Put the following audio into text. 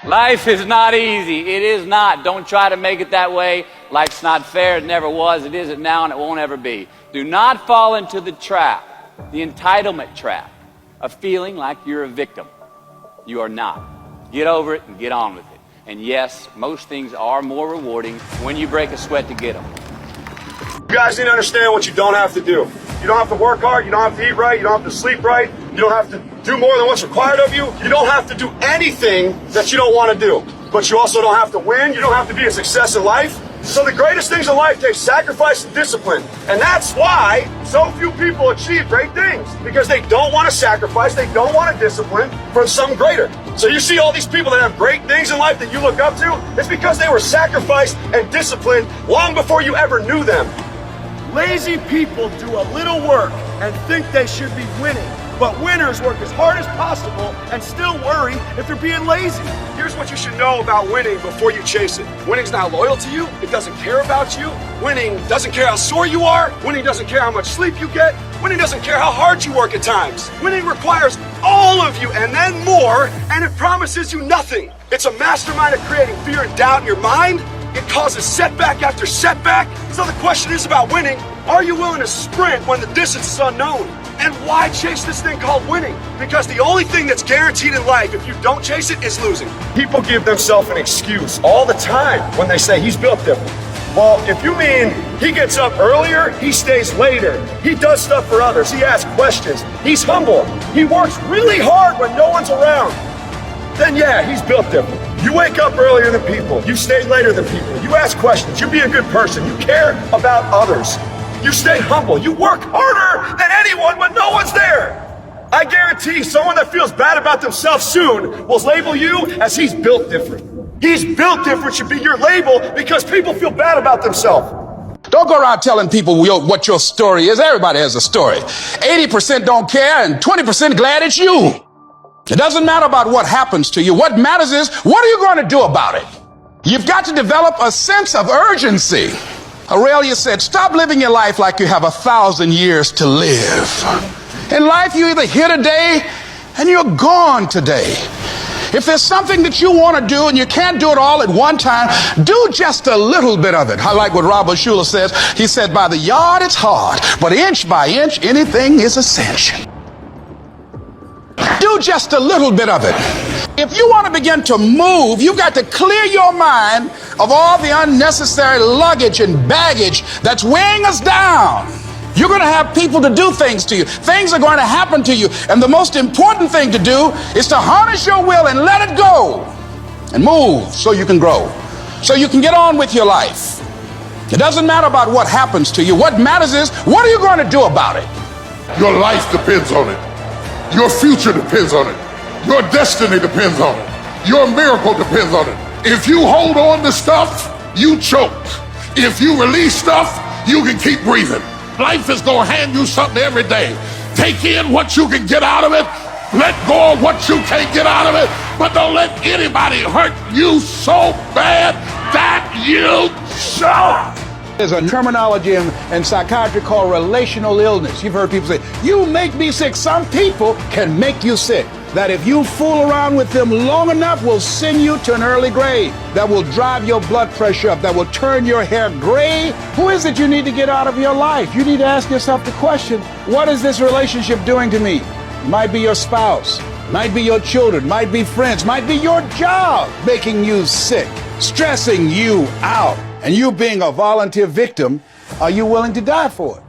Life is not easy. It is not. Don't try to make it that way. Life's not fair. It never was. It isn't now, and it won't ever be. Do not fall into the trap, the entitlement trap, of feeling like you're a victim. You are not. Get over it and get on with it. And yes, most things are more rewarding when you break a sweat to get them. You guys need to understand what you don't have to do. You don't have to work hard. You don't have to eat right. You don't have to sleep right. You don't have to do more than what's required of you. You don't have to do anything that you don't want to do. But you also don't have to win. You don't have to be a success in life. So the greatest things in life take sacrifice and discipline. And that's why so few people achieve great things. Because they don't want to sacrifice, they don't want to discipline for something greater. So you see all these people that have great things in life that you look up to, it's because they were sacrificed and disciplined long before you ever knew them. Lazy people do a little work and think they should be winning. But winners work as hard as possible and still worry if they're being lazy. Here's what you should know about winning before you chase it. Winning's not loyal to you. It doesn't care about you. Winning doesn't care how sore you are. Winning doesn't care how much sleep you get. Winning doesn't care how hard you work at times. Winning requires all of you and then more, and it promises you nothing. It's a mastermind of creating fear and doubt in your mind. It causes setback after setback. So the question is about winning. Are you willing to sprint when the distance is unknown? And why chase this thing called winning? Because the only thing that's guaranteed in life, if you don't chase it, is losing. People give themselves an excuse all the time when they say he's built different. Well, if you mean he gets up earlier, he stays later, he does stuff for others, he asks questions, he's humble, he works really hard when no one's around, then yeah, he's built different. You wake up earlier than people, you stay later than people, you ask questions, you be a good person, you care about others. You stay humble. You work harder than anyone when no one's there. I guarantee someone that feels bad about themselves soon will label you as he's built different. He's built different should be your label because people feel bad about themselves. Don't go around telling people what your story is. Everybody has a story. 80% don't care and 20% glad it's you. It doesn't matter about what happens to you. What matters is, what are you going to do about it? You've got to develop a sense of urgency. Aurelia said, stop living your life like you have 1,000 years to live. In life, you're either here today and you're gone today. If there's something that you want to do and you can't do it all at one time, do just a little bit of it. I like what Robert Schuller says. He said, by the yard it's hard, but inch by inch, anything is a cinch. Do just a little bit of it. If you want to begin to move, you've got to clear your mind of all the unnecessary luggage and baggage that's weighing us down. You're going to have people to do things to you. Things are going to happen to you. And the most important thing to do is to harness your will and let it go and move so you can grow, so you can get on with your life. It doesn't matter about what happens to you. What matters is, what are you going to do about it? Your life depends on it. Your future depends on it. Your destiny depends on it. Your miracle depends on it. If you hold on to stuff, you choke. If you release stuff, you can keep breathing. Life is going to hand you something every day. Take in what you can get out of it. Let go of what you can't get out of it. But don't let anybody hurt you so bad that you choke. There's a terminology in psychiatry called relational illness. You've heard people say, you make me sick. Some people can make you sick. That if you fool around with them long enough will send you to an early grave. That will drive your blood pressure up. That will turn your hair gray. Who is it you need to get out of your life? You need to ask yourself the question, what is this relationship doing to me? Might be your spouse, might be your children, might be friends, might be your job making you sick, stressing you out. And you being a volunteer victim, are you willing to die for it?